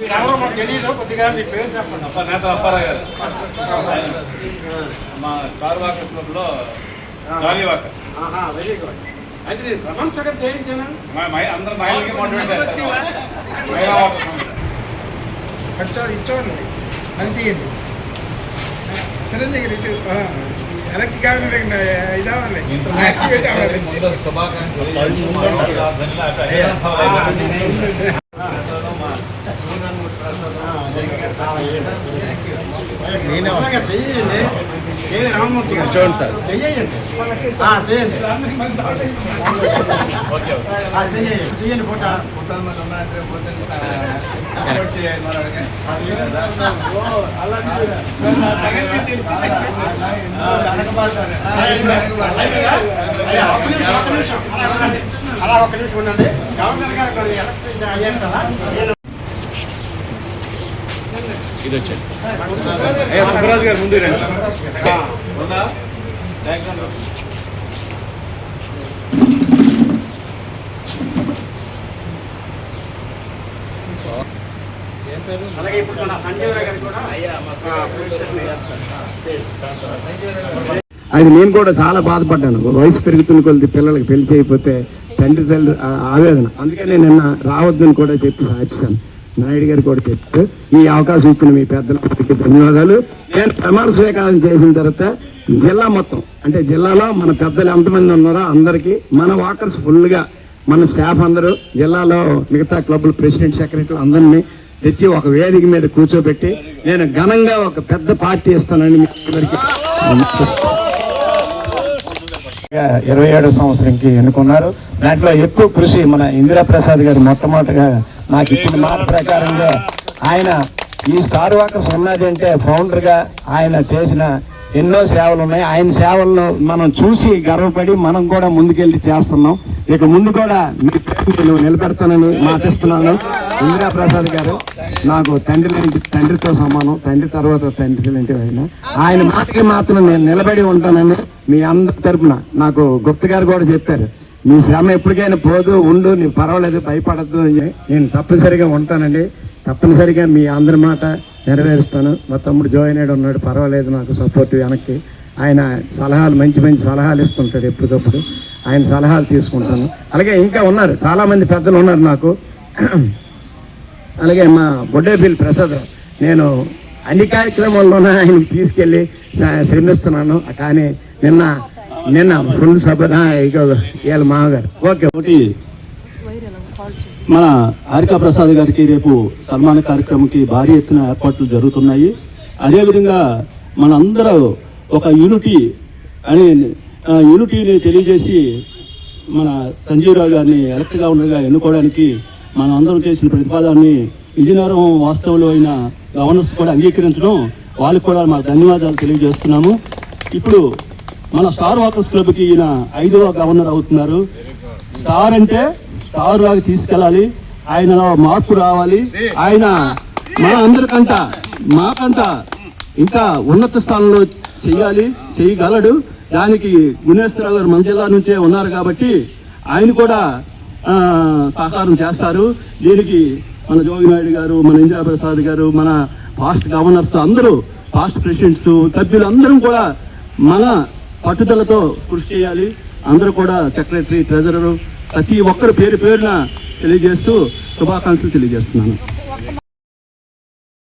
మీరెవరో మాకు తెలియదు, కొద్దిగా మీ పేరు చెప్పండి. నేత అప్పారావు గారు మా స్టార్ వాకర్స్ క్లబ్లో జాలీ వాకర్. Very good. అయితే నేను ప్రమాణ స్వీకారం చేయించాను. అందరూ మహిళలకి మోటివేట్ చేస్తారు. ఇచ్చేవాళ్ళు అది తీయండి. సరే దగ్గర ఇటు వెనక్కి కావాలి ఇదావాలి. చెయ్యండి రామమూర్తి గారు, చూడండి సార్, చెయ్యండి చెయ్యండి ఫోటో. అలా ఒక నిమిషం ఉండండి. గవర్నర్ గారు ఎలక్ట్ అయ్యాను కదా, ఇది వచ్చేది సుబ్బరాజు గారు ముందు రండి సార్. అలాగే ఇప్పుడు మన సంజయ్ గారు కూడా అది నేను కూడా చాలా బాధపడ్డాను. వయసు పెరుగుతున్న కొద్ది పిల్లలకి పెళ్లి చేయకపోతే తండ్రి ఆవేదన. అందుకని నిన్న రావద్దని కూడా చెప్పి సాధిస్తాను. నాయుడు గారు కూడా చెప్తే ఈ అవకాశం ఇచ్చిన మీ పెద్దలకి ధన్యవాదాలు. నేను ప్రమాణ స్వీకారం చేసిన తర్వాత జిల్లా మొత్తం, అంటే జిల్లాలో మన పెద్దలు ఎంతమంది ఉన్నారో అందరికీ, మన వాకర్స్ ఫుల్గా, మన స్టాఫ్ అందరూ, జిల్లాలో మిగతా క్లబ్ల ప్రెసిడెంట్ సెక్రటరీలు అందరినీ తెచ్చి ఒక వేదిక మీద కూర్చోబెట్టి నేను ఘనంగా ఒక పెద్ద పార్టీ ఇస్తానని మీ అందరికీ 27వ సంవత్సరంకి ఎన్నుకున్నారు. దాంట్లో ఎక్కువ కృషి మన ఇందిరాప్రసాద్ గారు మొట్టమొదటిగా నాకు ఇప్పుడు మాట ప్రకారంగా ఆయన ఈ స్టార్ వాకర్స్ ఉన్నది అంటే ఫౌండర్గా ఆయన చేసిన ఎన్నో సేవలు ఉన్నాయి. ఆయన సేవలను మనం చూసి గర్వపడి మనం కూడా ముందుకెళ్ళి చేస్తున్నాం. ఇక ముందు కూడా మీ పేరు నిలబెడతానని మాటిస్తున్నాను. ఇందిరాప్రసాద్ గారు నాకు తండ్రితో సమానం, తండ్రి తర్వాత తండ్రి లాంటి ఆయన మాటకి మాత్రం నేను నిలబడి ఉంటానని మీ అందరి తరపున నాకు గుప్త గారు కూడా చెప్పారు. నీ శ్రమ ఎప్పటికైనా పోదు, ఉండు, నీకు పర్వాలేదు, భయపడద్దు. నేను తప్పనిసరిగా ఉంటానండి. తప్పనిసరిగా మీ అందరి మాట నెరవేరుస్తాను. మా తమ్ముడు జోయినాడు ఉన్నాడు, పర్వాలేదు, నాకు సపోర్ట్ వెనక్కి. ఆయన సలహాలు మంచి మంచి సలహాలు ఇస్తుంటాడు ఎప్పటికప్పుడు. ఆయన సలహాలు తీసుకుంటాను. అలాగే ఇంకా ఉన్నారు చాలామంది పెద్దలు ఉన్నారు నాకు. అలాగే మా బొడ్డేపల్లి ప్రసాద్, నేను అన్ని కార్యక్రమాల్లోనే ఆయనకి తీసుకెళ్ళి శ్రమిస్తున్నాను. కానీ నిన్న ఫుల్ సభ వీళ్ళ మామగారు. ఓకే, ఒకటి మన హారికా ప్రసాద్ గారికి రేపు సన్మాన కార్యక్రమంకి భారీ ఎత్తున ఏర్పాట్లు జరుగుతున్నాయి. అదేవిధంగా మన అందరూ ఒక యూనిటీని తెలియజేసి మన సంజీవరావు గారిని ఎలక్ట్ గవర్నర్గా ఎన్నుకోవడానికి మనం అందరం చేసిన ప్రతిపాదనని విజయనగరం వాస్తవంలో అయిన గవర్నర్స్ కూడా అంగీకరించడం, వాళ్ళకి కూడా మా ధన్యవాదాలు తెలియజేస్తున్నాము. ఇప్పుడు మన స్టార్ వాకర్స్ క్లబ్కి ఈయన 5వ గవర్నర్ అవుతున్నారు. స్టార్ అంటే స్టార్ లాగా తీసుకెళ్ళాలి, ఆయనలో మార్పు రావాలి. ఆయన మన అందరికంట మాకంట ఇంకా ఉన్నత స్థానంలో చేయగలడు. దానికి గుణేశ్వరరావు గారు మన జిల్లా నుంచే ఉన్నారు కాబట్టి ఆయన కూడా సహకారం చేస్తారు. దీనికి మన జోగినాయుడు గారు, మన ఇందిరాప్రసాద్ గారు, మన పాస్ట్ గవర్నర్స్ అందరూ, పాస్ట్ ప్రెసిడెంట్స్, సభ్యులు అందరం కూడా మన పట్టుదలతో కృషి చేయాలి. అందరూ కూడా సెక్రటరీ, ట్రెజరరు, ప్రతి ఒక్కరు పేరు పేరున తెలియజేస్తూ శుభాకాంక్షలు తెలియజేస్తున్నాను.